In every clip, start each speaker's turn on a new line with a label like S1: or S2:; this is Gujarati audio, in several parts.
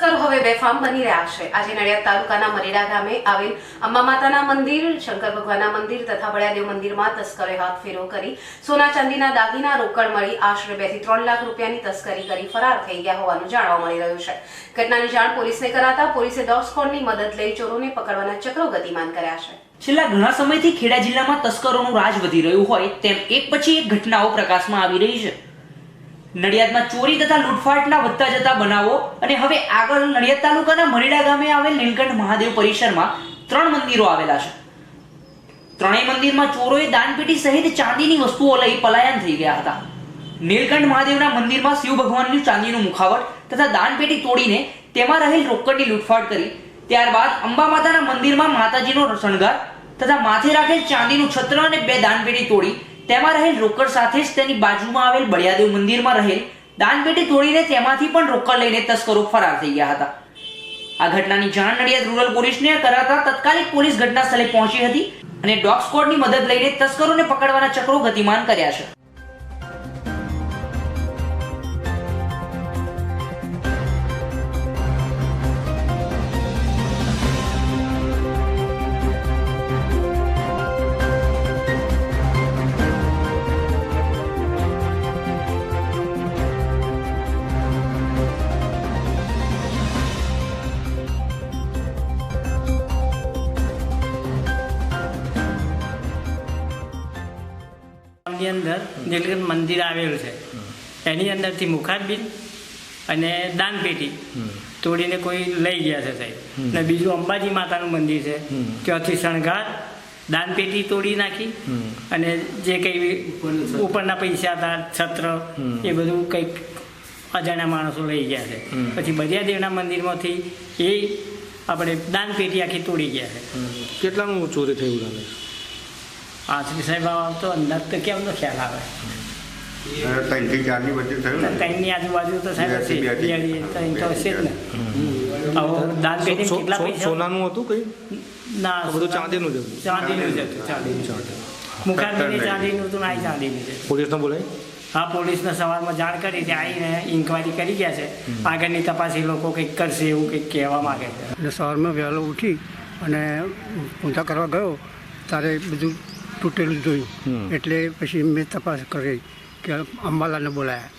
S1: તસ્કરો હવે બેફામ બની રહ્યા છે। આજે નડિયાદ તાલુકાના મરેડા ગામે આવેલ અંબા માતાના મંદિર, શંકર ભગવાનના મંદિર તથા બળિયાદેવ મંદિરમાં તસ્કરોએ હાથ ફેરો કરી સોના ચાંદીના દાગીના રોકડ મળી આશરે 2 થી 3 લાખ રૂપિયાની તસ્કરી કરી ફરાર થઈ ગયા હોવાનું જાણવા મળી રહ્યું છે। ઘટનાની જાણ પોલીસને કરાતા પોલીસે ડોગ સ્ક્વોડની મદદ લઈ ચોરોને પકડવાના ચક્રો ગતિમાન કર્યા છે।
S2: છેલ્લા ઘણા સમયથી ખેડા જિલ્લામાં તસ્કરોનું રાજ વધી રહ્યું હોય તેમ એક પછી એક ઘટનાઓ પ્રકાશમાં આવી રહી છે। નડિયાદમાં ચોરી તથા લૂંટફાટના વધતા જતા બનાવો અને હવે આગળ નડિયાદ તાલુકાના મરેડા ગામે આવેલ નીલકંઠ મહાદેવ પરિસરમાં 3 મંદિરો આવેલા છે। ત્રણેય મંદિરમાં ચોરોએ દાનપેટી સહિત ચાંદીની વસ્તુઓ લઈ પલાયન થઈ ગયા હતા। નીલકંઠ મહાદેવના મંદિરમાં શિવ ભગવાનનું ચાંદીનું મુખાવટ તથા દાનપેટી તોડીને તેમાં રહેલ રોકડની લૂંટફાટ કરી। ત્યારબાદ અંબા માતાના મંદિરમાં માતાજીનો શણગાર તથા માથે રાખેલ ચાંદીનું છત્ર અને 2 દાનપેટી તોડી તેમાં રહેલ રોકડ સાથે જ તેની બાજુમાં આવેલ બળિયાદેવ મંદિરમાં રહેલ દાનપેટી તોડીને તેમાંથી પણ રોકડ લઈને તસ્કરો ફરાર થઈ ગયા હતા। આ ઘટનાની જાણ નડિયાદ રૂરલ પોલીસને કરાતા તાત્કાલિક પોલીસ ઘટના સ્થળે પહોંચી હતી અને ડોગ સ્ક્વોડની મદદ લઈને તસ્કરોને પકડવાના ચક્રો ગતિમાન કર્યા છે।
S3: ની અંદર નીલકંઠ મંદિર આવેલું છે, એની અંદરથી મુખારબીન અને દાનપેટી તોડીને કોઈ લઈ ગયા છે સાહેબ। ને બીજું અંબાજી માતાનું મંદિર છે, ત્યાંથી શણગાર દાનપેટી તોડી નાખી અને જે કંઈ ઉપરના પૈસા હતા, છત્ર, એ બધું કંઈક અજાણ્યા માણસો લઈ ગયા છે। પછી બળિયાદેવના મંદિરમાંથી એ આપણે દાનપેટી આખી તોડી ગયા છે।
S4: કેટલાનું ચોરી થયું લાગે?
S3: આશરે સાહેબ તો અંદાજ તો કેમનો ખ્યાલ આવે?
S5: 3 થી 4 ની વચ્ચે થયું ને?
S3: 3 ની આજુબાજુ તો સાહેબ હશે, 2 તો હશે જ ને। હવે દાનપેટી કેટલા પૈસા?
S4: સોનાનું હતું કઈ?
S3: ના,
S4: બધું ચાંદીનું જ હતું।
S3: ચાંદીનું જ હતું, ચાંદીનું। મુખારબીન ચાંદીનું હતું ને આ ચાંદીનું છે।
S4: પોલીસને બોલાય?
S3: હા, પોલીસને સવારમાં જાણ કરી છે, આવીને ઇન્કવાયરી કરી ગયા છે। આગળની તપાસ એ લોકો કંઈક કરશે એવું કંઈક કહેવા માગે છે।
S6: એટલે સવારમાં વહેલો ઉઠી અને પૂજા કરવા ગયો ત્યારે બધું તૂટેલું જોયું, એટલે પછી મેં તપાસ કરી કે અંબાલાલને બોલાયા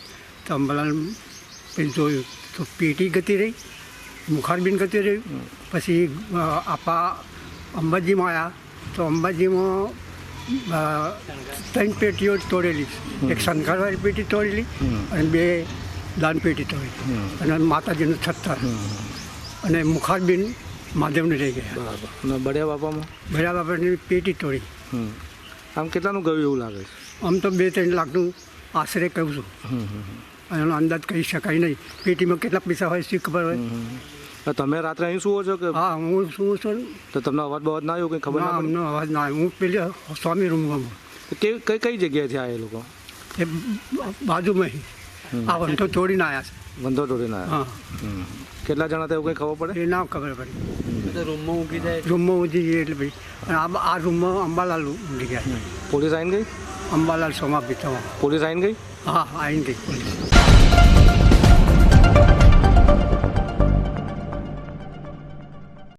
S6: તો અંબાલાલ પછી જોયું તો પેટી ગતી રહી, મુખારબીન ગતી રહ્યું। પછી આપા અંબાજીમાં આવ્યા તો અંબાજીમાં 3 પેટીઓ તોડેલી, એક શંકરવાળી પેટી તોડેલી અને 2 દાનપેટી તોડેલી અને માતાજીનું છત્તર અને મુખારબીન મહાદેવને લઈ ગયા।
S4: બરાબર। અને બળિયા બાપામાં?
S6: બળિયા બાપાની પેટી તોડી।
S4: આમ કેટલાનું ગયું એવું લાગે છે?
S6: આમ તો 2-3 લાખનું આશરે કહું છું, એનો અંદાજ કહી શકાય નહીં। પેટીમાં કેટલા પૈસા હોય શી ખબર હોય।
S4: તમે રાત્રે અહીં સુવો છો કે?
S6: હા, હું શું છું।
S4: તો તમને અવાજ બવાજ ના આવ્યો? કંઈ ખબર ના?
S6: અમને અવાજ ના આવ્યો। હું પેલી સ્વામી રૂમમાં,
S4: કઈ કઈ જગ્યાએથી આવ્યા એ લોકો?
S6: એ બાજુમાં આ વંઠો તોડીને આવ્યા છે।
S4: બંધો તોડીને આવ્યા?
S6: હા।
S4: કેટલા જણા હતા એવું કંઈ ખબર પડે?
S6: એ ના ખબર પડી। રૂમમાં ઊંઘી જઈએ એટલે ભાઈ આ રૂમમાં અંબાલાલ ઊંઘી ગયા।
S4: પોલીસ આવીને ગઈ?
S6: અંબાલાલ સોમાપી થવા
S4: પોલીસ આવીને ગઈ?
S6: હા, આવીને ગઈ પોલીસ।